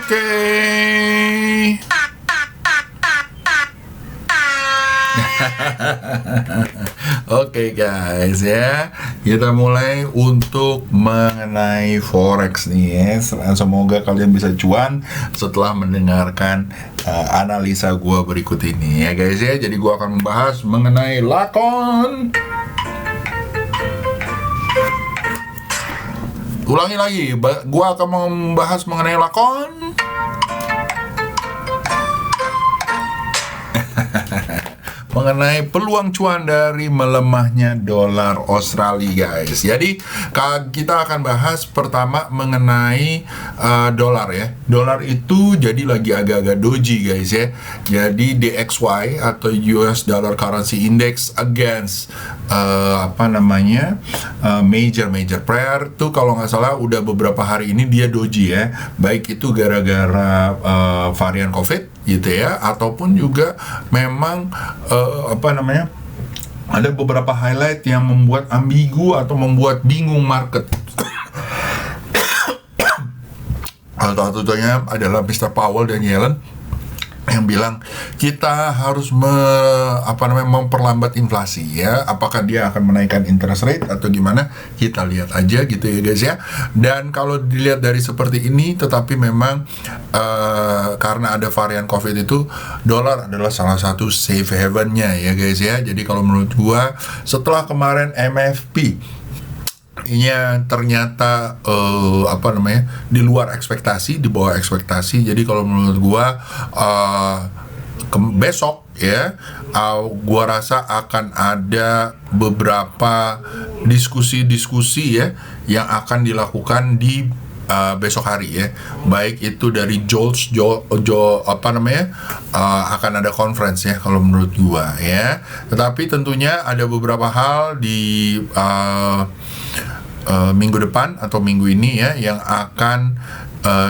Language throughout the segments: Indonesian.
Oke. Oke guys ya, kita mulai untuk mengenai forex nih ya. Semoga kalian bisa cuan setelah mendengarkan analisa gua berikut ini ya guys ya. Jadi gua akan membahas mengenai lakon. Ulangi lagi, gua akan membahas mengenai lakon. Mengenai peluang cuan dari melemahnya dolar Australia guys. Jadi kita akan bahas pertama mengenai dolar ya. Dolar itu jadi lagi agak-agak doji guys ya. Jadi DXY atau US Dollar Currency Index against major pair tuh kalau nggak salah udah beberapa hari ini dia doji ya. Baik itu gara-gara varian COVID gitu ya, ataupun juga memang ada beberapa highlight yang membuat ambigu atau membuat bingung market. Salah satunya adalah Mr. Powell dan Yellen yang bilang kita harus memperlambat inflasi ya. Apakah dia akan menaikkan interest rate atau gimana? Kita lihat aja gitu ya guys ya. Dan kalau dilihat dari seperti ini, tetapi memang karena ada varian COVID itu, dolar adalah salah satu safe haven-nya ya guys ya. Jadi kalau menurut gua setelah kemarin MFP ternyata di luar ekspektasi, di bawah ekspektasi. Jadi kalau menurut gua besok ya, gua rasa akan ada beberapa diskusi ya yang akan dilakukan di besok hari ya, baik itu dari akan ada conference ya kalau menurut gua ya. Tetapi tentunya ada beberapa hal di minggu depan atau minggu ini ya yang akan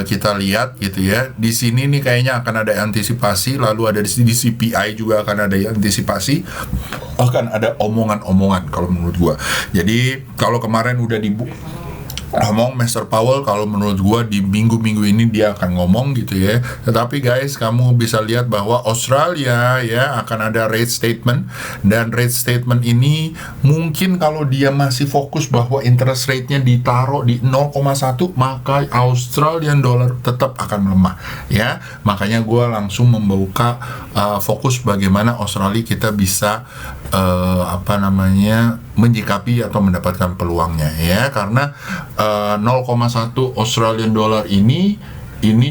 kita lihat gitu ya. Di sini nih kayaknya akan ada antisipasi, lalu ada di CPI juga akan ada antisipasi, akan ada omongan-omongan kalau menurut gua. Jadi kalau kemarin udah ngomong Mr. Powell, kalau menurut gua di minggu-minggu ini dia akan ngomong gitu ya. Tetapi guys, kamu bisa lihat bahwa Australia ya akan ada rate statement, dan rate statement ini mungkin kalau dia masih fokus bahwa interest rate-nya ditaruh di 0,1, maka Australian dollar tetap akan melemah ya. Makanya gua langsung membuka fokus bagaimana Australia kita bisa menyikapi atau mendapatkan peluangnya ya, karena 0,1 Australian dollar ini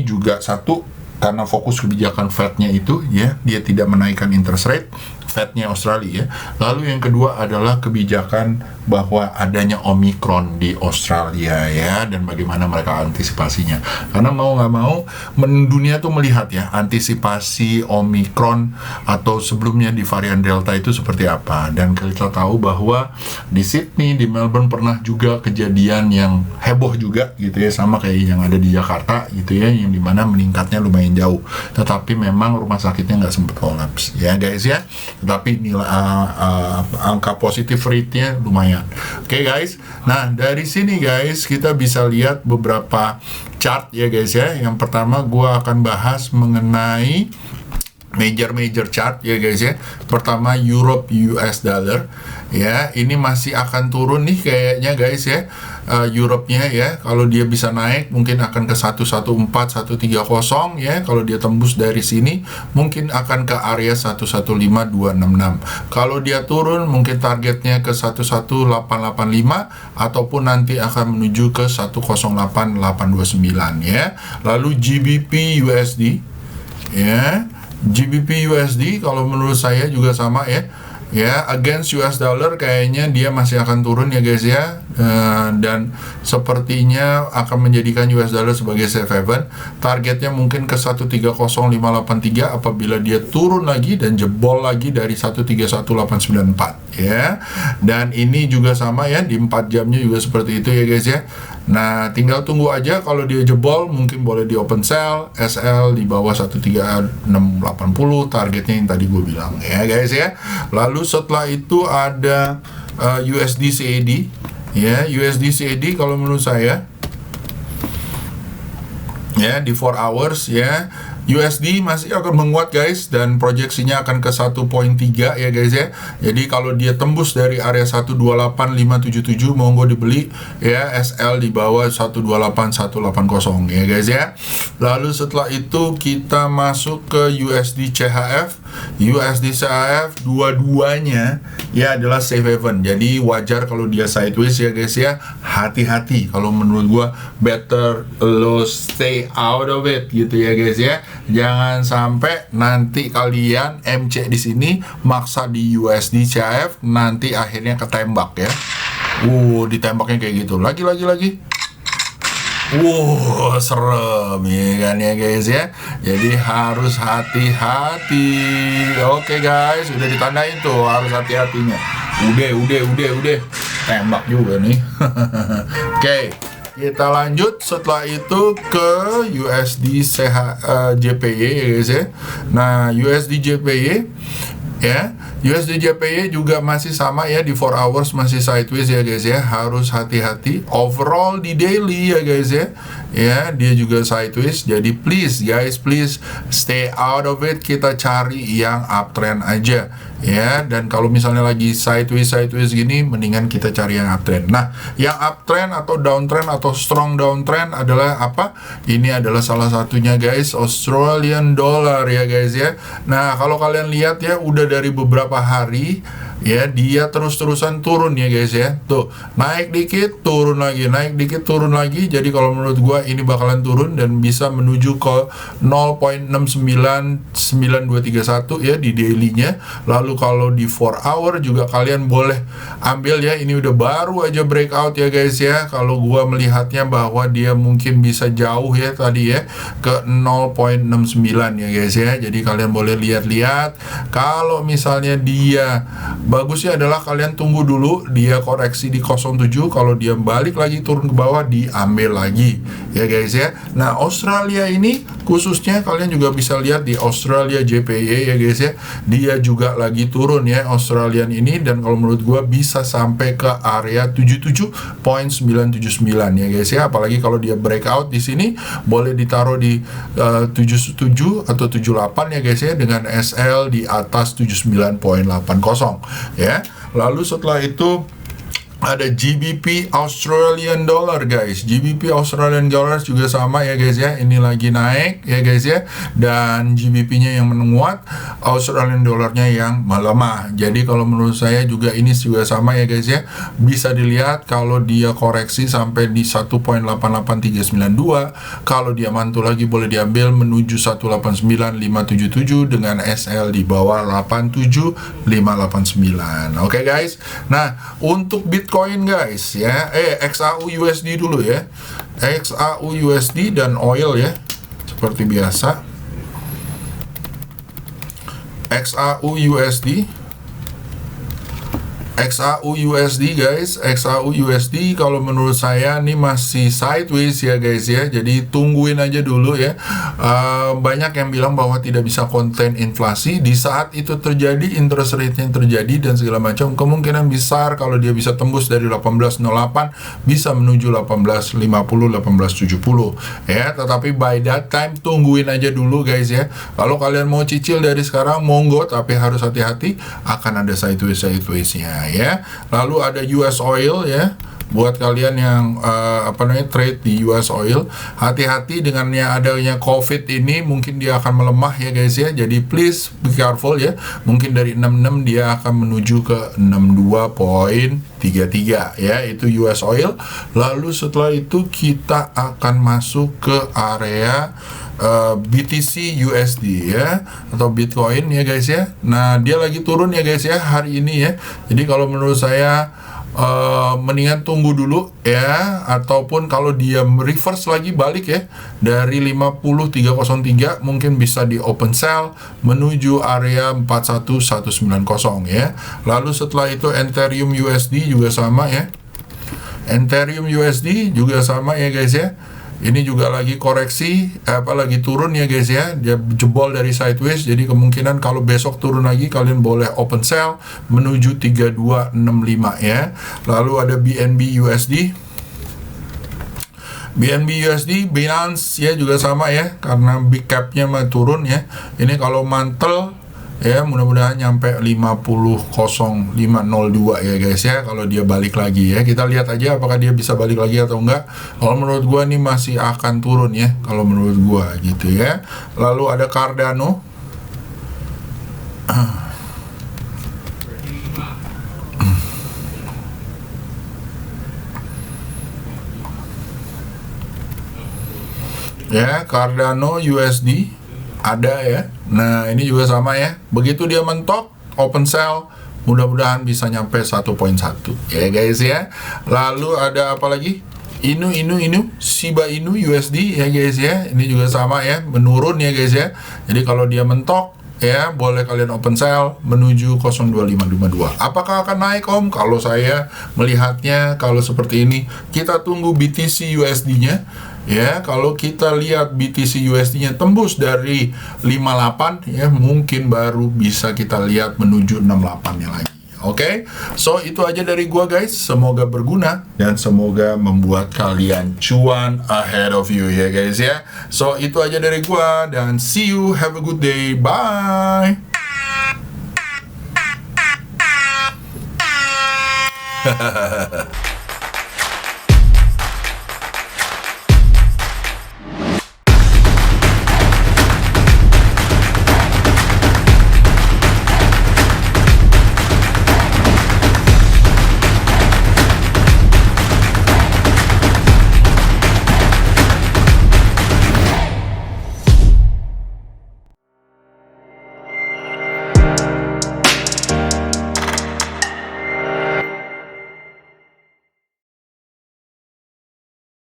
juga satu karena fokus kebijakan Fed-nya itu ya, dia tidak menaikkan interest rate Fed-nya Australia ya. Lalu yang kedua adalah kebijakan bahwa adanya Omicron di Australia ya, dan bagaimana mereka antisipasinya. Karena mau nggak mau dunia tuh melihat ya antisipasi Omicron atau sebelumnya di varian Delta itu seperti apa. Dan kita tahu bahwa di Sydney, di Melbourne pernah juga kejadian yang heboh juga gitu ya, sama kayak yang ada di Jakarta gitu ya, yang dimana meningkatnya lumayan jauh. Tetapi memang rumah sakitnya nggak sempat kolaps ya guys ya. Tapi nilai angka positif rate-nya lumayan. Oke guys. Nah, dari sini guys kita bisa lihat beberapa chart ya guys ya. Yang pertama gua akan bahas mengenai major chart ya guys ya. Pertama Europe US dollar ya, ini masih akan turun nih kayaknya guys ya. Europe-nya ya, kalau dia bisa naik mungkin akan ke 114, 130 ya. Kalau dia tembus dari sini mungkin akan ke area 115,266. Kalau dia turun mungkin targetnya ke 11885 ataupun nanti akan menuju ke 108,829 ya. Lalu GBP USD ya. GBP USD kalau menurut saya juga sama ya. Ya, against US dollar kayaknya dia masih akan turun ya guys ya, dan sepertinya akan menjadikan US dollar sebagai safe haven. Targetnya mungkin ke 130,583 apabila dia turun lagi dan jebol lagi dari 131,894 ya. Dan ini juga sama ya, di 4 jamnya juga seperti itu ya guys ya. Nah, tinggal tunggu aja, kalau dia jebol mungkin boleh di open sell, SL di bawah 13680, targetnya yang tadi gue bilang ya guys ya. Lalu setelah itu ada USD CAD ya. USD CAD kalau menurut saya ya di 4 hours ya. USD masih akan menguat guys, dan proyeksinya akan ke 1.3 ya guys ya. Jadi kalau dia tembus dari area 128.577 monggo dibeli ya, SL di bawah 128.180 ya guys ya. Lalu setelah itu kita masuk ke USD CHF. USD CHF dua-duanya ya adalah safe haven. Jadi wajar kalau dia sideways ya guys ya. Hati-hati, kalau menurut gua better lo stay out of it gitu ya guys ya. Jangan sampai nanti kalian MC di sini maksa di USD CHF, nanti akhirnya ketembak ya. Ditembaknya kayak gitu. Lagi. Serem ya kan ya guys ya. Jadi harus hati-hati. Oke guys, udah ditandain tuh harus hati-hatinya. Udah. Tembak juga nih. Oke. Kita lanjut setelah itu ke USD JPY ya guys ya. Nah, USD JPY ya, USD JPY juga masih sama ya, di 4 hours masih sideways ya guys ya. Harus hati-hati. Overall di daily ya guys ya. Ya, dia juga sideways. Jadi please guys, please stay out of it. Kita cari yang uptrend aja ya. Dan kalau misalnya lagi sideways gini, mendingan kita cari yang uptrend. Nah, yang uptrend atau downtrend atau strong downtrend adalah apa? Ini adalah salah satunya guys, Australian dollar ya guys ya. Nah, kalau kalian lihat ya, udah dari beberapa hari ya, dia terus-terusan turun ya guys ya. Tuh, naik dikit, turun lagi, naik dikit, turun lagi. Jadi kalau menurut gua ini bakalan turun dan bisa menuju ke 0.699231 ya di daily-nya. Lalu kalau di 4 hour juga kalian boleh ambil ya. Ini udah baru aja breakout ya guys ya. Kalau gua melihatnya bahwa dia mungkin bisa jauh ya tadi ya, ke 0.69 ya guys ya. Jadi kalian boleh lihat-lihat. Kalau misalnya dia bagusnya adalah kalian tunggu dulu dia koreksi di 07. Kalau dia balik lagi turun ke bawah, diambil lagi ya guys ya. Nah, Australia ini khususnya kalian juga bisa lihat di Australia JPY ya guys ya. Dia juga lagi turun ya Australian ini, dan kalau menurut gua bisa sampai ke area 77.979 ya guys ya. Apalagi kalau dia breakout di sini, boleh ditaruh di 77 atau 78 ya guys ya, dengan SL di atas 79.80 ya. Lalu setelah itu ada GBP Australian Dollar guys. GBP Australian Dollar juga sama ya guys ya. Ini lagi naik ya guys ya. Dan GBP-nya yang menguat, Australian Dollar-nya yang melemah. Jadi kalau menurut saya juga ini juga sama ya guys ya. Bisa dilihat kalau dia koreksi sampai di 1.88392. Kalau dia mantul lagi boleh diambil menuju 1.89577 dengan SL di bawah 87589. Oke guys. Nah, untuk Bitcoin guys ya, XAU USD dulu ya. XAU USD dan oil ya, seperti biasa. XAU USD guys. XAU USD kalau menurut saya nih masih sideways ya guys ya. Jadi tungguin aja dulu ya. Banyak yang bilang bahwa tidak bisa contain inflasi. Di saat itu terjadi, interest rate-nya terjadi dan segala macam, kemungkinan besar kalau dia bisa tembus dari 1808 bisa menuju 1850, 1870 ya. Tetapi by that time tungguin aja dulu guys ya. Kalau kalian mau cicil dari sekarang monggo, tapi harus hati-hati, akan ada sideways-nya ya. Lalu ada US oil ya. Buat kalian yang trade di US oil, hati-hati dengan yang adanya COVID ini, mungkin dia akan melemah ya guys ya. Jadi please be careful ya. Mungkin dari 66 dia akan menuju ke 62.33 ya, itu US oil. Lalu setelah itu kita akan masuk ke area BTC USD ya, atau Bitcoin ya guys ya. Nah, dia lagi turun ya guys ya hari ini ya. Jadi kalau menurut saya mendingan tunggu dulu ya, ataupun kalau dia reverse lagi balik ya dari 50.303 mungkin bisa di open sell menuju area 41190 ya. Lalu setelah itu Ethereum USD juga sama ya. Ethereum USD juga sama ya guys ya. Ini juga lagi koreksi, lagi turun ya guys ya. Dia jebol dari sideways, jadi kemungkinan kalau besok turun lagi kalian boleh open sell menuju 3265 ya. Lalu ada BNB USD. BNB USD, Binance ya juga sama ya, karena big cap-nya turun ya. Ini kalau mantel ya, mudah-mudahan nyampe 50.0502 ya guys ya, kalau dia balik lagi ya. Kita lihat aja apakah dia bisa balik lagi atau enggak. Kalau menurut gua nih masih akan turun ya, kalau menurut gua gitu ya. Lalu ada Cardano. Ya, Cardano USD ada ya. Nah, ini juga sama ya. Begitu dia mentok, open sell, mudah-mudahan bisa nyampe 1.1 ya guys ya. Lalu ada apa lagi? Inu, Shiba Inu USD ya guys ya. Ini juga sama ya, menurun ya guys ya. Jadi kalau dia mentok ya, boleh kalian open sell menuju 02552. Apakah akan naik Om? Kalau saya melihatnya kalau seperti ini, kita tunggu BTC USD-nya. Ya, kalau kita lihat BTC USD-nya tembus dari 58 ya, mungkin baru bisa kita lihat menuju 68-nya lagi. Oke, so itu aja dari gua guys. Semoga berguna dan semoga membuat kalian cuan ahead of you ya guys ya. So itu aja dari gua dan see you, have a good day, bye.